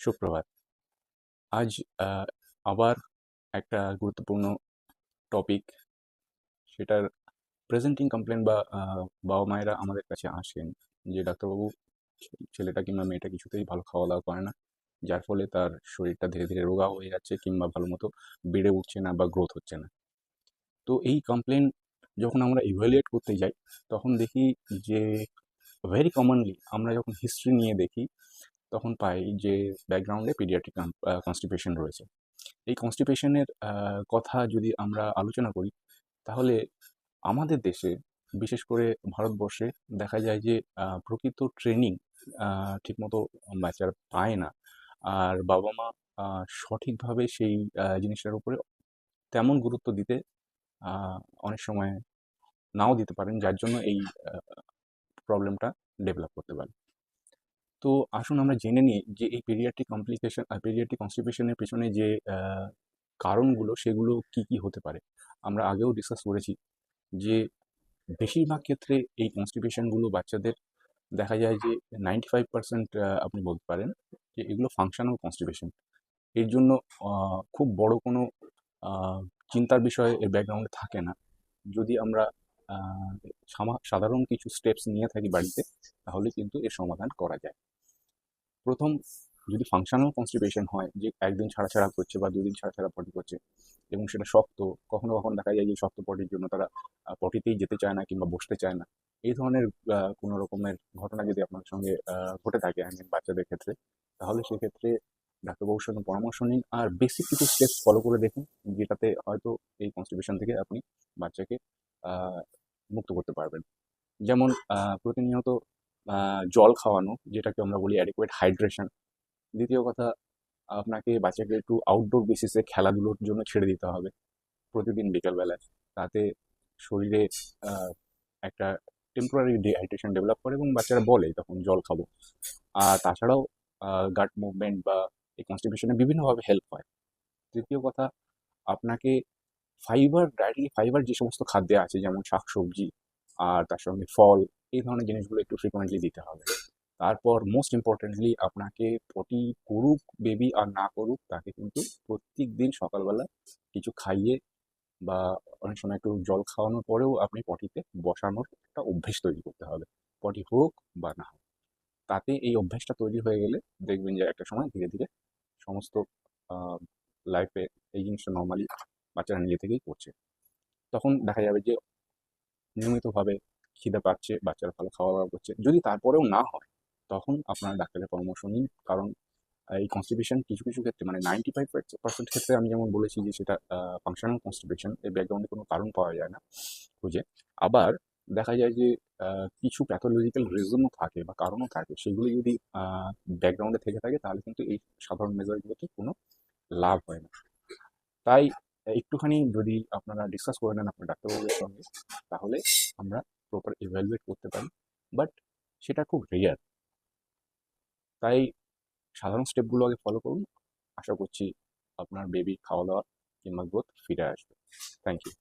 সুপ্রভাত। আজ আবার একটা গুরুত্বপূর্ণ টপিক, সেটার প্রেজেন্টিং কমপ্লেন বা বাবা-মায়েরা আমাদের কাছে আসেন যে, "ডাক্তারবাবু, ছেলেটা কিংবা মেয়েটা কিছুতেই ভালো খাওয়া-দাওয়া করে না। যার ফলে তার শরীরটা ধীরে, ধীরে রোগা হয়ে যাচ্ছে কিংবা ভালোমতো বেড়ে উঠছে না বা গ্রোথ হচ্ছে না।" তো এই কমপ্লেন যখন আমরা ইভ্যালুয়েট করতে যাই, তখন দেখি যে ভেরি কমনলি আমরা যখন হিস্ট্রি নিয়ে দেখি, তখন পাই যে ব্যাকগ্রাউন্ডে পিডিয়াট্রিক কনস্টিপেশন রয়েছে। এই কনস্টিপেশনের কথা যদি আমরা আলোচনা করি, তাহলে আমাদের দেশে, বিশেষ করে ভারতবর্ষে দেখা যায় যে প্রকৃত ট্রেনিং ঠিকমতো বাচ্চারা পায় না। আর বাবা-মা সঠিকভাবে সেই জিনিসটার উপরে তেমন গুরুত্ব দিতে আ অনেক সময় নাও দিতে পারেন, যার জন্য এই আ প্রবলেমটা ডেভেলপ করতে পারে। তো আসুন আমরা জেনে নিই যে এই পেডিয়াট্রিক কনস্টিপেশনের পেছনে যে কারণগুলো, সেগুলো কি, কি হতে পারে। আমরা আগেও ডিসকাস করেছি যে বেশিরভাগ ক্ষেত্রে এই কনস্টিপেশনগুলো বাচ্চাদের দেখা যায় যে 95% আপনি বলতে পারেন যে এগুলো ফাংশনাল কনস্টিপেশন। এর জন্য খুব বড় কোনো আ চিন্তার বিষয় এর ব্যাকগ্রাউন্ডে থাকে না। যদি আমরা আ সাধারণ কিছু স্টেপস নিয়ে থাকি বাড়িতে, তাহলে কিন্তু এর সমাধান করা যায়। প্রথম, যদি ফাংশনাল কনস্টিপেশন হয় যে একদিন ছাড়া, ছাড়া করছে বা ২ দিন ছাড়া, ছাড়া পটি করছে এবং সেটা শক্ত, কখনো, কখনো দেখা যায় যে শক্ত পটির জন্য তারা পটিতেই যেতে চায় না কিংবা বসতে চায় না। এই ধরনের কোনো রকমের ঘটনা যদি আপনার সঙ্গে ঘটে থাকে, বাচ্চাদের ক্ষেত্রে, তাহলে সেক্ষেত্রে ডাক্তারবাবুর সঙ্গে পরামর্শ নিন। আর বেসিক কিছু স্টেপস ফলো করে দেখুন, যেটাতে হয়তো এই কনস্টিপেশন থেকে আপনি বাচ্চাকে আ মুক্ত করতে পারবেন। যেমন প্রতিনিয়ত জল খাওয়ানো, যেটাকে আমরা বলি অ্যাডিকুয়েট হাইড্রেশন। দ্বিতীয় কথা, আপনাকে বাচ্চাকে একটু আউটডোর বেসিসে খেলাধুলোর জন্য ছেড়ে দিতে হবে প্রতিদিন বিকেলবেলায়। তাতে শরীরে একটা টেম্পোরারি ডিহাইড্রেশন ডেভেলপ করে এবং বাচ্চারা বলে তখন জল খাবো। আর তাছাড়াও গাট মুভমেন্ট বা এই কনস্টিপেশনে বিভিন্নভাবে হেল্প হয়। তৃতীয় কথা, আপনাকে ডায়েটারি ফাইবার যে সমস্ত খাদ্যে আছে, যেমন শাকসবজি আর তার সঙ্গে ফল, এই ধরনের জিনিসগুলো একটু ফ্রিকোয়েন্টলি দিতে হবে। তারপর মোস্ট ইম্পর্টেন্টলি, আপনাকে পটি করুক বেবি আর না করুক, তাকে কিন্তু প্রত্যেকদিন সকালবেলা কিছু খাইয়ে বা অনেক সময় একটু জল খাওয়ানোর পরেও আপনি পটিতে বসানোর একটা অভ্যেস তৈরি করতে হবে। পটি হোক বা না হোক। তাতে এই অভ্যাসটা তৈরি হয়ে গেলে দেখবেন যে একটা সময় ধীরে, ধীরে সমস্ত আ লাইফে এই জিনিসটা নরমালি বাচ্চারা নিজে থেকেই করছে। তখন দেখা যাবে যে নিয়মিতভাবে খিদে পাচ্ছে, বাচ্চারা ভালো খাওয়া-দাওয়া করছে। যদি তারপরেও না হয়, তখন আপনারা ডাক্তারের পরামর্শ নিন। কারণ এই কনস্টিপেশন কিছু, কিছু ক্ষেত্রে, মানে 95% ক্ষেত্রে আমি যেমন বলেছি যে সেটা ফাংশনাল কনস্টিপেশন, এর ব্যাকগ্রাউন্ডে কোনো কারণ পাওয়া যায় না খুঁজে। আবার দেখা যায় যে আ কিছু প্যাথোলজিক্যাল রিজনও থাকে বা কারণও থাকে। সেগুলো যদি আ ব্যাকগ্রাউন্ডে থেকে থাকে, তাহলে কিন্তু এই সাধারণ মেজারগুলোতে কোনো লাভ হয় না। তাই একটুখানি যদি আপনারা ডিসকাস করে নেন আপনার ডাক্তারবাবুর সঙ্গে, তাহলে আমরা প্রপার ইভ্যালুয়েট করতে পারি। বাট সেটা খুব রেয়ার। তাই সাধারণ স্টেপগুলো আগে ফলো করুন। আশা করছি আপনার বেবির খাওয়া-দাওয়া কিংবা গ্রোথ ফিরে আসবে। Thank you.